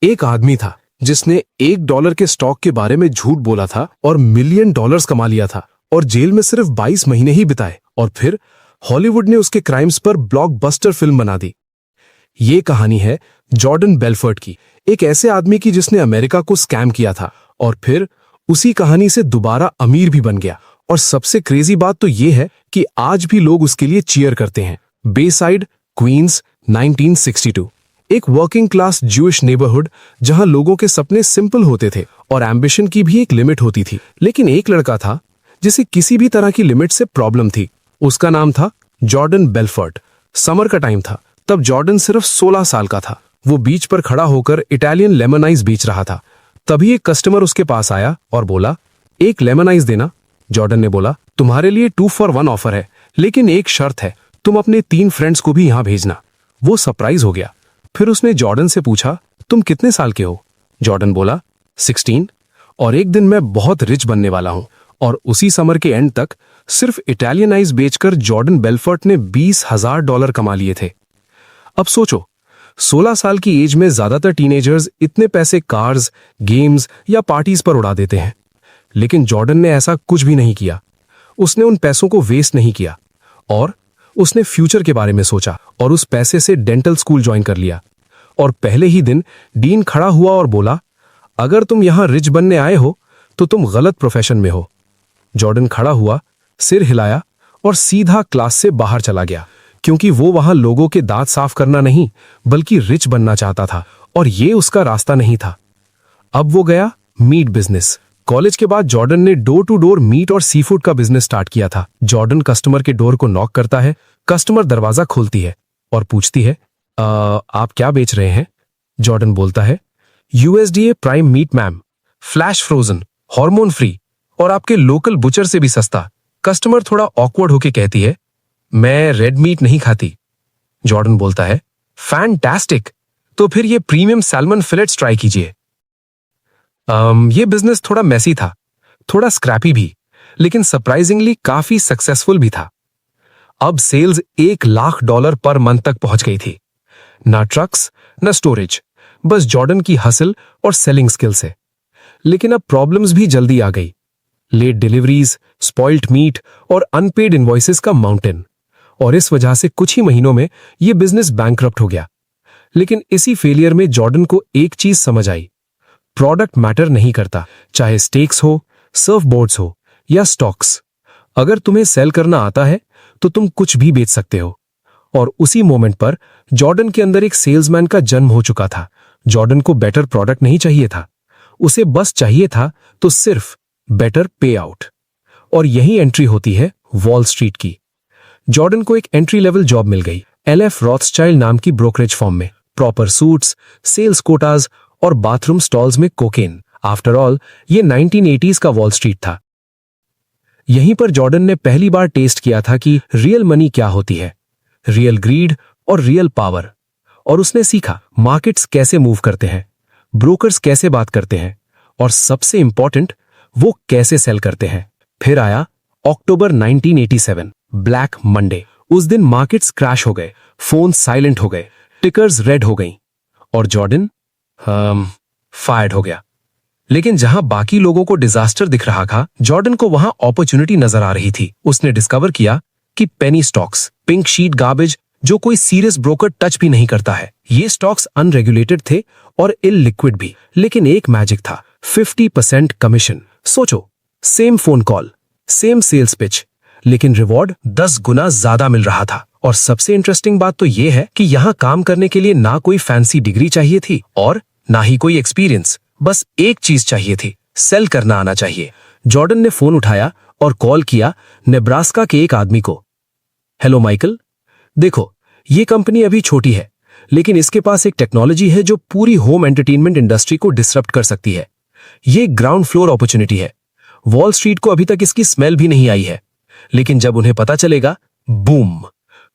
एक आदमी था जिसने $1 के स्टॉक के बारे में झूठ बोला था और $1 मिलियन कमा लिया था और जेल में सिर्फ 22 महीने ही बिताए, और फिर हॉलीवुड ने उसके क्राइम्स पर ब्लॉकबस्टर फिल्म बना दी। ये कहानी है जॉर्डन बेलफर्ट की, एक ऐसे आदमी की जिसने अमेरिका को स्कैम किया था और फिर उसी कहानी से दोबारा अमीर भी बन गया। और सबसे क्रेजी बात तो ये है कि आज भी लोग उसके लिए चीयर करते हैं। Bayside, Queens, 1962। एक वर्किंग क्लास ज्यूइश नेबरहुड जहां लोगों के सपने सिंपल होते थे और एम्बिशन की भी एक लिमिट होती थी। लेकिन एक लड़का था जिसे किसी भी तरह की लिमिट से प्रॉब्लम थी। उसका नाम था जॉर्डन बेलफर्ट। समर का टाइम था, तब जॉर्डन सिर्फ 16 साल का था। वो बीच पर खड़ा होकर इटालियन लेमन आइस बेच रहा था। तभी एक कस्टमर उसके पास आया और बोला, एक लेमन आइस देना। जॉर्डन ने बोला, तुम्हारे लिए 2 for 1 ऑफर है, लेकिन एक शर्त है, तुम अपने 3 फ्रेंड्स को भी यहां भेजना। वो सरप्राइज हो गया। फिर उसने जॉर्डन से पूछा, तुम कितने साल के हो? जॉर्डन बोला, 16, और एक दिन मैं बहुत रिच बनने वाला हूं। और उसी समर के एंड तक सिर्फ इटालियन आइस बेचकर जॉर्डन बेलफर्ट ने $20,000 कमा लिए थे। अब सोचो, 16 साल की एज में ज्यादातर टीनेजर्स इतने पैसे कार्स, गेम्स या पार्टीज पर उड़ा देते हैं, लेकिन जॉर्डन ने ऐसा कुछ भी नहीं किया। उसने उन पैसों को वेस्ट नहीं किया और उसने फ्यूचर के बारे में सोचा और उस पैसे से डेंटल स्कूल ज्वाइन कर लिया। और पहले ही दिन डीन खड़ा हुआ और बोला, अगर तुम यहां रिच बनने आए हो तो तुम गलत प्रोफेशन में हो। जॉर्डन खड़ा हुआ, सिर हिलाया और सीधा क्लास से बाहर चला गया, क्योंकि वो वहां लोगों के दांत साफ करना नहीं बल्कि रिच बनना चाहता था और ये उसका रास्ता नहीं था। अब वो गया मीट बिजनेस। कॉलेज के बाद जॉर्डन ने डोर टू डोर मीट और सी फूड का बिजनेस स्टार्ट किया था। जॉर्डन कस्टमर के डोर को नॉक करता है, कस्टमर दरवाजा खोलती है और पूछती है, आप क्या बेच रहे हैं? जॉर्डन बोलता है, USDA prime meat ma'am, flash frozen, hormone free और आपके लोकल बुचर से भी सस्ता। कस्टमर थोड़ा ऑकवर्ड होके कहती है, मैं रेड मीट नहीं खाती। जॉर्डन बोलता है, फैंटास्टिक, तो फिर ये प्रीमियम सैल्मन फिलेट्स ट्राई कीजिए। ये बिजनेस थोड़ा मेसी था, थोड़ा स्क्रैपी भी, लेकिन सरप्राइजिंगली काफी सक्सेसफुल भी था। अब सेल्स $1 लाख पर मंथ तक पहुंच गई थी। ना ट्रक्स, ना स्टोरेज, बस जॉर्डन की हसल और सेलिंग स्किल से। लेकिन अब प्रॉब्लम्स भी जल्दी आ गई। लेट डिलीवरीज, स्पॉइल्ड मीट और अनपेड इनवॉइसेस का माउंटेन। और इस वजह से कुछ ही महीनों में यह बिजनेस बैंकरप्ट हो गया। लेकिन इसी फेलियर में जॉर्डन को एक चीज समझ आई, प्रोडक्ट मैटर नहीं करता, चाहे स्टेक्स हो, सर्फ बोर्ड्स हो या स्टॉक्स। अगर तुम्हें सेल करना आता है तो तुम कुछ भी बेच सकते हो। और उसी मोमेंट पर जॉर्डन के अंदर एक सेल्समैन का जन्म हो चुका था। जॉर्डन को बेटर प्रोडक्ट नहीं चाहिए था, उसे बस चाहिए था तो सिर्फ बेटर पे आउट। और यही एंट्री होती है वॉल स्ट्रीट की। जॉर्डन को एक एंट्री लेवल जॉब मिल गई LF रॉथस्चाइल्ड नाम की ब्रोकरेज फर्म में। प्रॉपर सूट्स, सेल्स कोटाज और बाथरूम स्टॉल्स में कोकेन। आफ्टर ऑल ये 1980s का वॉल स्ट्रीट था। यहीं पर जॉर्डन ने पहली बार टेस्ट किया था कि रियल मनी क्या होती है, रियल ग्रीड और रियल पावर। और उसने सीखा मार्केट्स कैसे मूव करते हैं, ब्रोकर्स कैसे बात करते हैं और सबसे इंपॉर्टेंट, वो कैसे सेल करते हैं। फिर आया अक्टूबर 1987, ब्लैक मंडे। उस दिन मार्केट्स क्रैश हो गए, फोन साइलेंट हो गए, टिकर्स रेड हो गई और जॉर्डन फायर्ड हो गया। लेकिन जहां बाकी लोगों को डिजास्टर दिख रहा था, जॉर्डन को वहां अपॉर्चुनिटी नजर आ रही थी। उसने डिस्कवर किया कि penny stocks, pink sheet garbage, जो कोई सीरियस ब्रोकर टच भी नहीं करता है, ये स्टॉक्स अनरेगुलेटेड थे और इललिक्विड भी। लेकिन एक मैजिक था, 50% कमीशन। सोचो, same phone call, same sales pitch, लेकिन रिवॉर्ड 10 गुना ज्यादा मिल रहा था। और सबसे इंटरेस्टिंग बात तो यह है कि यहां काम करने के लिए ना कोई फैंसी डिग्री चाहिए थी और ना ही कोई एक्सपीरियंस। बस एक चीज चाहिए थी, सेल करना आना चाहिए। जॉर्डन ने फोन उठाया और कॉल किया नेब्रास्का के एक आदमी को। हेलो माइकल, देखो, ये कंपनी अभी छोटी है, लेकिन इसके पास एक टेक्नोलॉजी है जो पूरी होम एंटरटेनमेंट इंडस्ट्री को डिसरप्ट कर सकती है। ये ग्राउंड फ्लोर अपॉर्चुनिटी है। वॉल स्ट्रीट को अभी तक इसकी स्मेल भी नहीं आई है, लेकिन जब उन्हें पता चलेगा, बूम,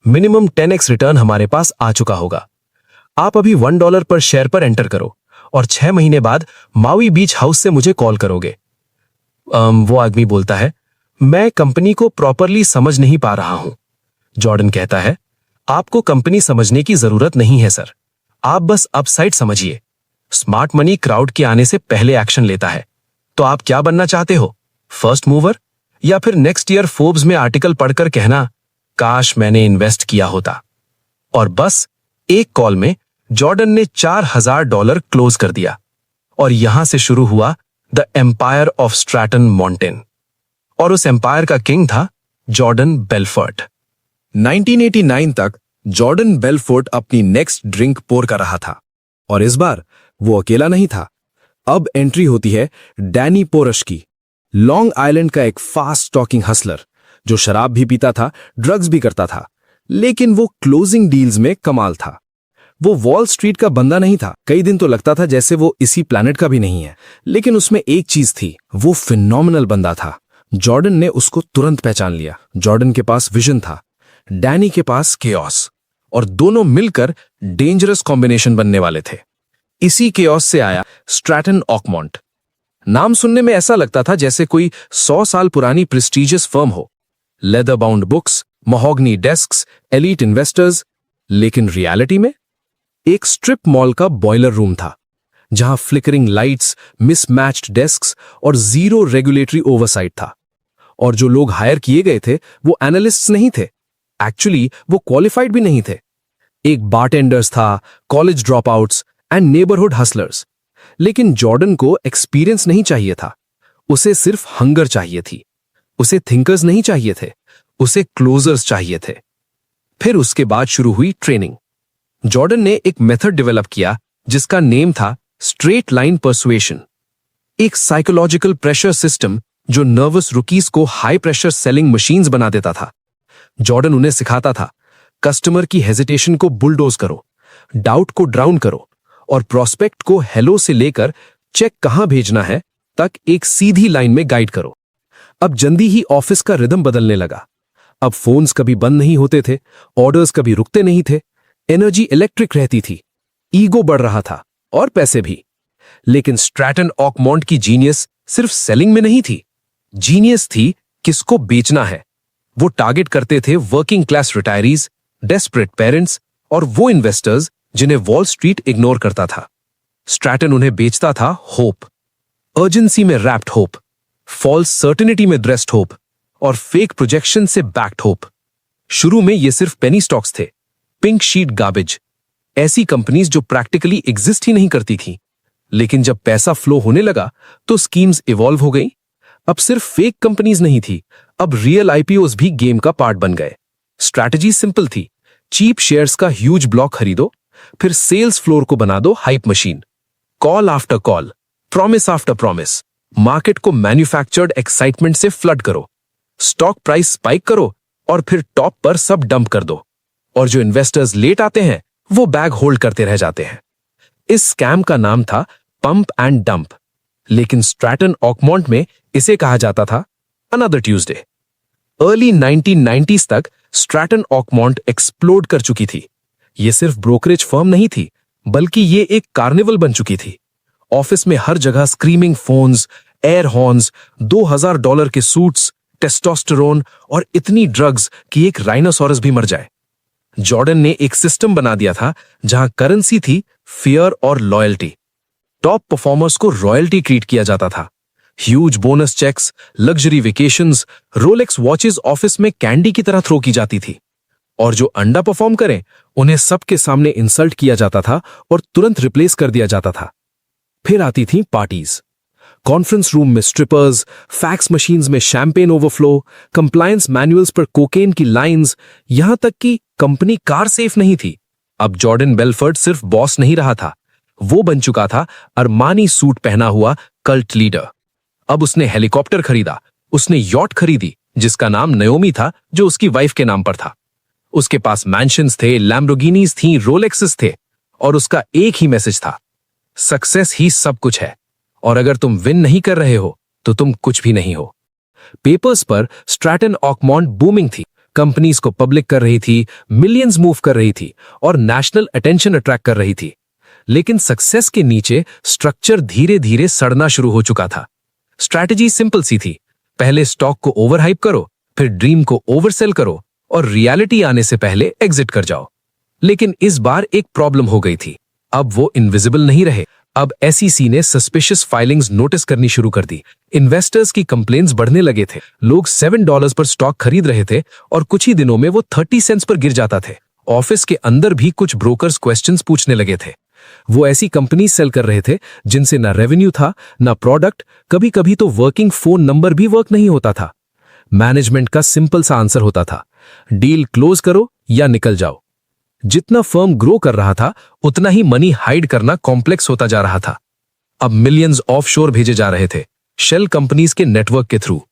मिनिमम 10x रिटर्न हमारे पास आ चुका होगा। आप अभी $1 पर शेयर पर एंटर करो और 6 महीने बाद मावी बीच हाउस से मुझे कॉल करोगे। वो आदमी बोलता है, मैं कंपनी को प्रॉपरली समझ नहीं पा रहा हूं। जॉर्डन कहता है, आपको कंपनी समझने की जरूरत नहीं है सर, आप बस अपसाइड समझिए। स्मार्ट मनी क्राउड के आने से पहले एक्शन लेता है। तो आप क्या बनना चाहते हो, फर्स्ट मूवर, या फिर नेक्स्ट ईयर फोर्ब्स में आर्टिकल पढ़कर कहना काश मैंने इन्वेस्ट किया होता? और बस एक कॉल में जॉर्डन ने $4000 क्लोज कर दिया और यहां से शुरू हुआ द एम्पायर ऑफ स्ट्रैटन मॉन्टेन। और उस एम्पायर का किंग था जॉर्डन बेलफोर्ट। 1989 तक जॉर्डन बेलफोर्ट अपनी नेक्स्ट ड्रिंक पोर कर रहा था और इस बार वो अकेला नहीं था। अब एंट्री होती है डैनी पोरश की, लॉन्ग आइलैंड का एक फास्ट टॉकिंग हसलर जो शराब भी पीता था, ड्रग्स भी करता था, लेकिन वो क्लोजिंग डील्स में कमाल था। वो वॉल स्ट्रीट का बंदा नहीं था, कई दिन तो लगता था जैसे वो इसी प्लैनेट का भी नहीं है, लेकिन उसमें एक चीज थी, वो फिनोमिनल बंदा था। जॉर्डन ने उसको तुरंत पहचान लिया। जॉर्डन के पास विजन था, डैनी के पास केओस, और दोनों मिलकर डेंजरस कॉम्बिनेशन बनने वाले थे। इसी केओस से आया स्ट्रैटन ऑकमॉन्ट। नाम सुनने में ऐसा लगता था जैसे कोई 100 साल पुरानी प्रेस्टीजियस फर्म हो, leather bound books, mahogany desks, elite investors, लेकिन रियलिटी में एक स्ट्रिप मॉल का बॉयलर रूम था जहां फ्लिकरिंग लाइट्स, मिसमैच्ड डेस्क्स और जीरो रेगुलेटरी ओवरसाइट था। और जो लोग हायर किए गए थे वो एनालिस्ट्स नहीं थे, एक्चुअली वो क्वालिफाइड भी नहीं थे। एक बारटेंडर्स था, college dropouts and neighbourhood hustlers. लेकिन जॉर्डन को एक्सपीरियंस नहीं चाहिए था, उसे सिर्फ हंगर चाहिए थी। उसे थिंकर्स नहीं चाहिए थे, उसे क्लोजर्स चाहिए थे। फिर उसके बाद शुरू हुई ट्रेनिंग। जॉर्डन ने एक मेथड डेवलप किया जिसका नेम था स्ट्रेट लाइन परसुएशन, एक साइकोलॉजिकल प्रेशर सिस्टम जो नर्वस रुकीज को हाई प्रेशर सेलिंग मशीन्स बना देता था। जॉर्डन उन्हें सिखाता था, कस्टमर की हेजिटेशन को बुलडोज करो, डाउट को ड्राउन करो और प्रोस्पेक्ट को हेलो से लेकर चेक कहां भेजना है तक एक सीधी लाइन में गाइड करो। अब जल्दी ही ऑफिस का रिदम बदलने लगा। अब फोन्स कभी बंद नहीं होते थे, ऑर्डर्स कभी रुकते नहीं थे, एनर्जी इलेक्ट्रिक रहती थी, ईगो बढ़ रहा था और पैसे भी। लेकिन स्ट्रैटन ऑकमॉन्ट की जीनियस सिर्फ सेलिंग में नहीं थी, जीनियस थी किसको बेचना है। वो टारगेट करते थे working class retirees, desperate parents और वो इन्वेस्टर्स जिन्हें वॉल स्ट्रीट इग्नोर करता था। स्ट्रैटन उन्हें बेचता था होप, अर्जेंसी में रैप्ड होप, फॉल्स सर्टेनिटी में ड्रेस्ड होप और फेक प्रोजेक्शन से बैक्ड होप। शुरू में ये सिर्फ पेनी स्टॉक्स थे, पिंक शीट गार्बेज, ऐसी कंपनीज जो प्रैक्टिकली एग्जिस्ट ही नहीं करती थी। लेकिन जब पैसा फ्लो होने लगा तो स्कीम्स इवॉल्व हो गई। अब सिर्फ फेक कंपनीज नहीं थी, अब रियल आईपीओज भी गेम का पार्ट बन गए। स्ट्रैटेजी सिंपल थी, चीप शेयर्स का ह्यूज ब्लॉक खरीदो, फिर सेल्स फ्लोर को बना दो hype machine, call after call, promise after promise, market को मैन्युफैक्चर्ड एक्साइटमेंट से फ्लड करो, स्टॉक प्राइस स्पाइक करो और फिर टॉप पर सब डंप कर दो। और जो इन्वेस्टर्स लेट आते हैं वो बैग होल्ड करते रह जाते हैं। इस स्कैम का नाम था पंप एंड डंप, लेकिन स्ट्रैटन ऑकमॉन्ट में इसे कहा जाता था अनदर ट्यूसडे। अर्ली 1990s तक स्ट्रैटन ऑकमॉन्ट एक्सप्लोड कर चुकी थी। ये सिर्फ ब्रोकरेज फर्म नहीं थी, बल्कि ये एक कार्निवल बन चुकी थी। ऑफिस में हर जगह स्क्रीमिंग फोन्स, एयर हॉर्न्स, $2000 के सूट्स, टेस्टोस्टेरोन और इतनी ड्रग्स कि एक राइनोसॉरस भी मर जाए। जॉर्डन ने एक सिस्टम बना दिया था जहां करेंसी थी फियर और लॉयल्टी। टॉप परफॉर्मर्स को रॉयल्टी ट्रीट किया जाता था, huge bonus checks, luxury vacations, Rolex watches office में कैंडी की तरह थ्रो की जाती थी। और जो अंडर परफॉर्म करें उन्हें सबके सामने इंसल्ट किया जाता था और तुरंत रिप्लेस कर दिया जाता था। फिर आती थी पार्टीज, कॉन्फ्रेंस रूम में स्ट्रिपर्स, फैक्स मशीन्स में शैंपेन ओवरफ्लो, कंप्लायंस मैनुअल्स पर कोकेन की लाइंस, यहां तक कि कंपनी कार सेफ नहीं थी। अब जॉर्डन बेलफोर्ट सिर्फ बॉस नहीं रहा था, वो बन चुका था अरमानी सूट पहना हुआ कल्ट लीडर। अब उसने हेलीकॉप्टर खरीदा, उसने यॉट खरीदी जिसका नाम नयोमी था जो उसकी वाइफ के नाम पर था। उसके पास मैंशंस थे, लैम्बोर्गिनीज थी, रोलेक्सेस थे और उसका एक ही मैसेज था, सक्सेस ही सब कुछ है और अगर तुम विन नहीं कर रहे हो तो तुम कुछ भी नहीं हो। पेपर्स पर स्ट्रैटन ऑकमॉन्ट बूमिंग थी, कंपनीज को पब्लिक कर रही थी, मिलियंस मूव कर रही थी और नेशनल अटेंशन अट्रैक्ट कर रही थी। लेकिन सक्सेस के नीचे स्ट्रक्चर धीरे धीरे सड़ना शुरू हो चुका था। स्ट्रैटेजी सिंपल सी थी, पहले स्टॉक को ओवरहाइप करो, फिर ड्रीम को ओवरसेल करो और रियलिटी आने से पहले एग्जिट कर जाओ। लेकिन इस बार एक प्रॉब्लम हो गई थी, अब वो इनविजिबल नहीं रहे, अब SEC ने सस्पिशियस फाइलिंग्स नोटिस करनी शुरू कर दी। इन्वेस्टर्स की कंप्लेंट्स बढ़ने लगे थे। लोग $7 पर स्टॉक खरीद रहे थे और कुछ ही दिनों में वो 30 सेंट्स पर गिर जाता थे। ऑफिस के अंदर भी कुछ ब्रोकर्स क्वेश्चंस पूछने लगे थे। वो ऐसी कंपनी सेल कर रहे थे जिनसे ना रेवेन्यू था, ना प्रोडक्ट, कभी कभी तो वर्किंग फोन नंबर भी वर्क नहीं होता था। मैनेजमेंट का सिंपल सा आंसर होता था, डील क्लोज करो या निकल जाओ। जितना फर्म ग्रो कर रहा था उतना ही मनी हाइड करना कॉम्प्लेक्स होता जा रहा था। अब मिलियंस ऑफशोर भेजे जा रहे थे, शेल कंपनीज के नेटवर्क के थ्रू।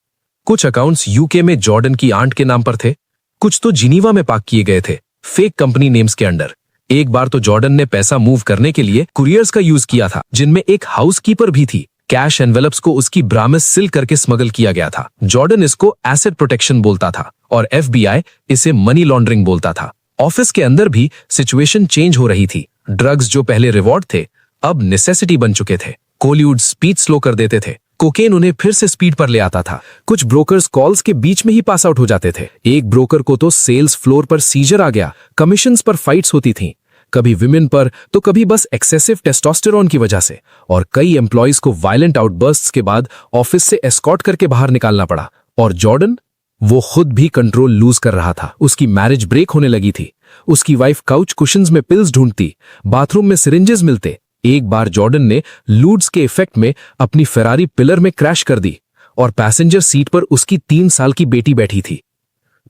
कुछ अकाउंट्स यूके में जॉर्डन की आंट के नाम पर थे, कुछ तो जिनीवा में पार्क किए गए थे, फेक कंपनी नेम्स के अंडर। एक बार तो जॉर्डन ने पैसा मूव करने के लिए कुरियर्स का यूज किया था, जिनमें एक हाउसकीपर भी थी। कैश एनवेलप्स को उसकी ब्रा में सिल करके स्मगल किया गया था। जॉर्डन इसको एसेट प्रोटेक्शन बोलता था और FBI इसे मनी लॉन्ड्रिंग बोलता था। ऑफिस के अंदर भी सिचुएशन चेंज हो रही थी। ड्रग्स जो पहले रिवॉर्ड थे अब नेसेसिटी बन चुके थे। कोलिवुड स्पीड स्लो कर देते थे, कोकेन उन्हें फिर से स्पीड पर ले आता था। कुछ ब्रोकर्स कॉल्स के बीच में ही पास आउट हो जाते थे। एक ब्रोकर को तो सेल्स फ्लोर पर सीजर आ गया। कमीशंस पर फाइट्स होती थीं, कभी विमेन पर तो कभी बस एक्सेसिव टेस्टोस्टेरोन की वजह से। और कई एम्प्लॉइज को वायलेंट आउटबर्स्ट्स के बाद ऑफिस से एस्कॉर्ट करके बाहर निकालना पड़ा। और जॉर्डन, वो खुद भी कंट्रोल लूज कर रहा था। उसकी मैरिज ब्रेक होने लगी थी। उसकी वाइफ काउच कुशन्स में पिल्स ढूंढती, बाथरूम में सिरिंजेस मिलते। एक बार जॉर्डन ने लूड्स के इफेक्ट में अपनी फेरारी पिलर में क्रैश कर दी और पैसेंजर सीट पर उसकी 3 साल की बेटी बैठी थी।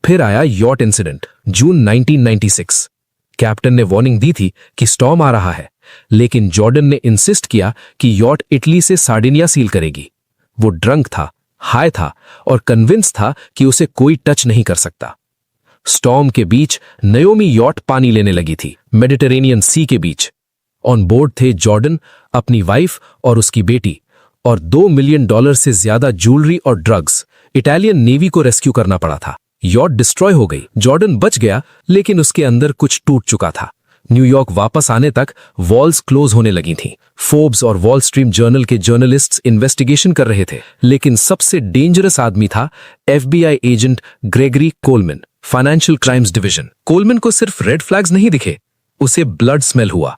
फिर आया यॉट इंसिडेंट, जून 1996। कैप्टन ने वार्निंग दी थी कि स्टॉर्म आ रहा है, लेकिन जॉर्डन ने इंसिस्ट किया कि यॉट इटली से सार्डिनिया सील करेगी। वो ड्रंक था, हाई था और कन्विंस था कि उसे कोई टच नहीं कर सकता। स्टॉर्म के बीच नयोमी यॉट पानी लेने लगी थी, मेडिटेरेनियन सी के बीच। ऑन बोर्ड थे जॉर्डन, अपनी वाइफ और उसकी बेटी, और $2 मिलियन से ज्यादा ज्वेलरी और ड्रग्स। इटालियन नेवी को रेस्क्यू करना पड़ा था। यॉट डिस्ट्रॉय हो गई। जॉर्डन बच गया, लेकिन उसके अंदर कुछ टूट चुका था। न्यूयॉर्क वापस आने तक वॉल्स क्लोज होने लगी थीं। फोर्ब्स और वॉल स्ट्रीट जर्नल के जर्नलिस्ट्स इन्वेस्टिगेशन कर रहे थे, लेकिन सबसे डेंजरस आदमी था FBI agent Gregory Coleman, financial crimes division. Coleman को सिर्फ रेड फ्लैग्स नहीं दिखे, उसे ब्लड स्मेल हुआ।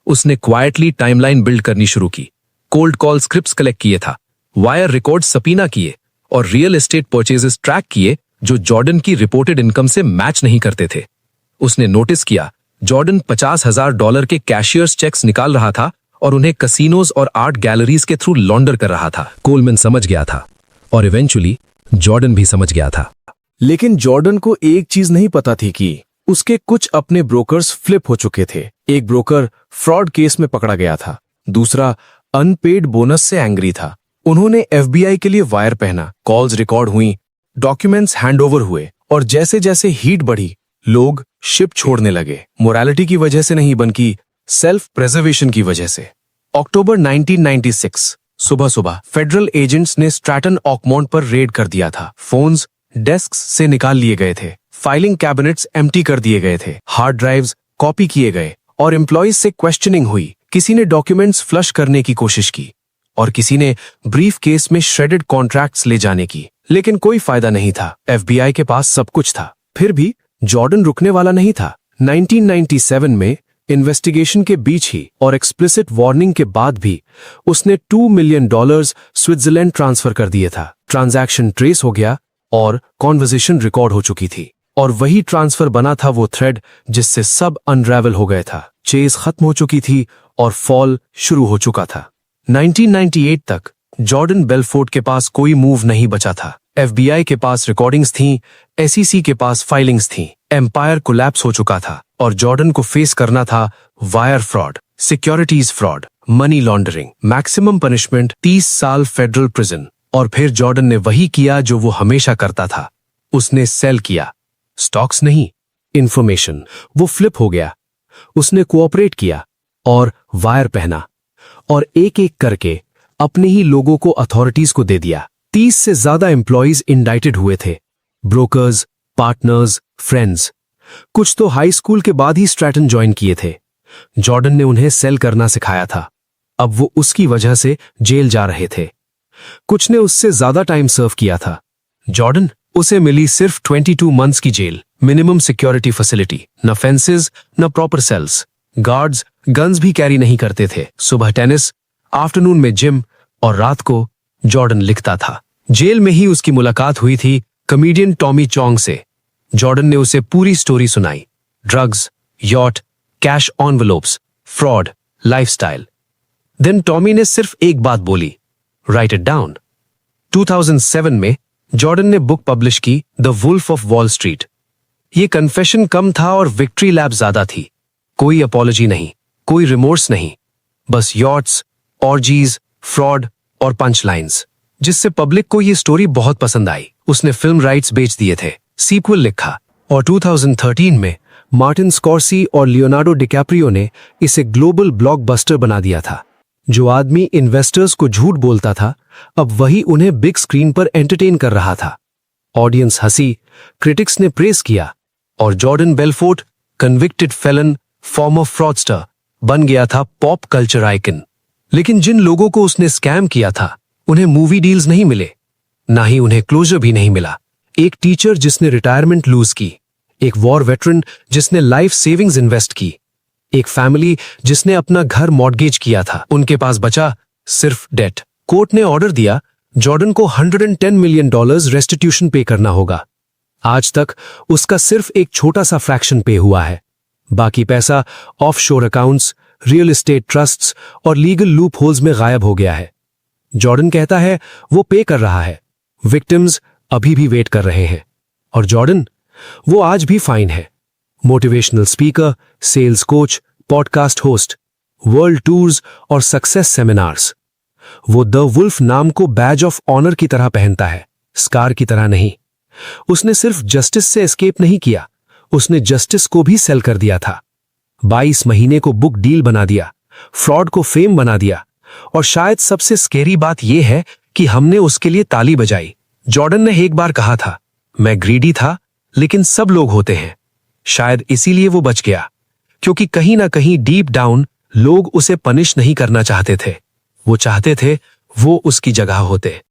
उसने क्वाइटली टाइमलाइन बिल्ड करनी शुरू की, कोल्ड कॉल स्क्रिप्ट्स कलेक्ट किए था, वायर रिकॉर्ड सपीना किए और रियल एस्टेट परचेजेस ट्रैक किए जो जॉर्डन की रिपोर्टेड इनकम से मैच नहीं करते थे। उसने नोटिस किया जॉर्डन $50,000 के कैशियर्स चेक्स निकाल रहा था और उन्हें कसिनोज और आर्ट गैलरीज के थ्रू लॉन्डर कर रहा था। कोलमैन समझ गया था और इवेंचुअली जॉर्डन भी समझ गया था। लेकिन जॉर्डन को एक चीज नहीं पता थी कि उसके कुछ अपने ब्रोकर्स फ्लिप हो चुके थे। एक ब्रोकर फ्रॉड केस में पकड़ा गया था, दूसरा अनपेड बोनस से एंग्री था। उन्होंने FBI के लिए वायर पहना, कॉल्स रिकॉर्ड हुई, डॉक्यूमेंट्स हैंडओवर हुए और जैसे जैसे हीट बढ़ी लोग शिप छोड़ने लगे। मोरालिटी की वजह से नहीं, बल्कि सेल्फ प्रेजर्वेशन की वजह से। अक्टूबर 1996 सुबह सुबह फेडरल एजेंट्स ने स्ट्रैटन ऑकमॉन्ट पर रेड कर दिया था। फोन्स डेस्क से निकाल लिए गए थे, फाइलिंग कैबिनेट्स एम्प्टी कर दिए गए थे, हार्ड ड्राइव्स कॉपी किए गए और एम्प्लॉइज से क्वेश्चनिंग हुई। किसी ने डॉक्यूमेंट्स फ्लश करने की कोशिश की और किसी ने ब्रीफ केस में श्रेडेड कॉन्ट्रैक्ट्स ले जाने की, लेकिन कोई फायदा नहीं था। FBI के पास सब कुछ था, फिर भी जॉर्डन रुकने वाला नहीं था। 1997 में इन्वेस्टिगेशन के बीच ही और एक्सप्लिसिट वार्निंग के बाद भी उसने $2 मिलियन स्विट्जरलैंड ट्रांसफर कर दिए था। ट्रांजैक्शन ट्रेस हो गया और कॉन्वर्सेशन रिकॉर्ड हो चुकी थी, और वही ट्रांसफर बना था वो थ्रेड जिससे सब अनरेवल हो गए था। चेज खत्म हो चुकी थी और फॉल शुरू हो चुका था। 1998 तक जॉर्डन बेलफोर्ट के पास कोई मूव नहीं बचा था। FBI के पास रिकॉर्डिंग्स थीं, SEC के पास फाइलिंग्स थीं। एम्पायर कोलैप्स हो चुका था और जॉर्डन को फेस करना था wire fraud, securities fraud, money laundering, maximum punishment 30 साल फेडरल प्रिजन। और फिर जॉर्डन ने वही किया जो वो हमेशा करता था, उसने सेल किया, स्टॉक्स नहीं, इंफॉर्मेशन। वो फ्लिप हो गया, उसने कोऑपरेट किया और वायर पहना और एक एक करके अपने ही लोगों को अथॉरिटीज को दे दिया। 30 से ज्यादा एम्प्लॉइज इंडाइटेड हुए थे, ब्रोकर्स, पार्टनर्स, फ्रेंड्स। कुछ तो हाई स्कूल के बाद ही स्ट्रैटन ज्वाइन किए थे। जॉर्डन ने उन्हें सेल करना सिखाया था, अब वो उसकी वजह से जेल जा रहे थे। कुछ ने उससे ज्यादा टाइम सर्व किया था। जॉर्डन, उसे मिली सिर्फ 22 मंथ्स की जेल, मिनिमम सिक्योरिटी फैसिलिटी, न फेंसेस न प्रॉपर सेल्स, गार्ड्स गन्स भी कैरी नहीं करते थे। सुबह टेनिस, आफ्टरनून में जिम और रात को जॉर्डन लिखता था। जेल में ही उसकी मुलाकात हुई थी कॉमेडियन टॉमी चोंग से। जॉर्डन ने उसे पूरी स्टोरी सुनाई, drugs, yacht, cash envelopes, fraud, lifestyle. Then Tommy ने सिर्फ एक बात बोली, राइट इट डाउन। 2007 में जॉर्डन ने बुक पब्लिश की, the Wolf of Wall Street. ये कन्फेशन कम था और विक्ट्री लैप ज्यादा थी। कोई अपॉलॉजी नहीं, कोई रिमोर्स नहीं, बस यॉट्स, ऑर्जीज, फ्रॉड और पंच लाइन्स, जिससे पब्लिक को ये स्टोरी बहुत पसंद आई। उसने फिल्म राइट्स बेच दिए थे, सीक्वल लिखा और 2013 में मार्टिन स्कॉर्सी और लियोनार्डो डिकैप्रियो ने इसे ग्लोबल ब्लॉकबस्टर बना दिया था। जो आदमी इन्वेस्टर्स को झूठ बोलता था, अब वही उन्हें बिग स्क्रीन पर एंटरटेन कर रहा था। ऑडियंस हंसी, क्रिटिक्स ने प्रेस किया और Jordan Belfort, convicted fallen, farmer fraudster, बन गया था पॉप कल्चर आइकन। लेकिन जिन लोगों को उसने स्कैम किया था, उन्हें मूवी डील्स नहीं मिले, ना ही उन्हें क्लोजर भी नहीं मिला। एक टीचर जिसने रिटायरमेंट लूज की, एक वॉर वेटरन जिसने लाइफ सेविंग्स इन्वेस्ट की, एक फैमिली जिसने अपना घर मॉर्गेज किया था, उनके पास बचा सिर्फ डेट। कोर्ट ने ऑर्डर दिया, जॉर्डन को $110 मिलियन रेस्टिट्यूशन पे करना होगा। आज तक उसका सिर्फ एक छोटा सा फ्रैक्शन पे हुआ है। बाकी पैसा offshore accounts, real estate trusts और लीगल लूप होल्स में गायब हो गया है। जॉर्डन कहता है वो पे कर रहा है, विक्टिम्स अभी भी वेट कर रहे हैं। और जॉर्डन, वो आज भी फाइन है। Motivational speaker, sales coach, podcast host, world tours और सक्सेस सेमिनार्स। वो द वुल्फ नाम को बैज ऑफ ऑनर की तरह पहनता है, स्कार की तरह नहीं। उसने सिर्फ जस्टिस से एस्केप नहीं किया, उसने जस्टिस को भी सेल कर दिया था। 22 महीने को बुक डील बना दिया, फ्रॉड को फेम बना दिया, और शायद सबसे स्केरी बात यह है कि हमने उसके लिए ताली बजाई। जॉर्डन ने एक बार कहा था, मैं ग्रीडी था, लेकिन सब लोग होते हैं। शायद इसीलिए वो बच गया, क्योंकि कहीं ना कहीं डीप डाउन लोग उसे पनिश नहीं करना चाहते थे। वो चाहते थे वो उसकी जगह होते।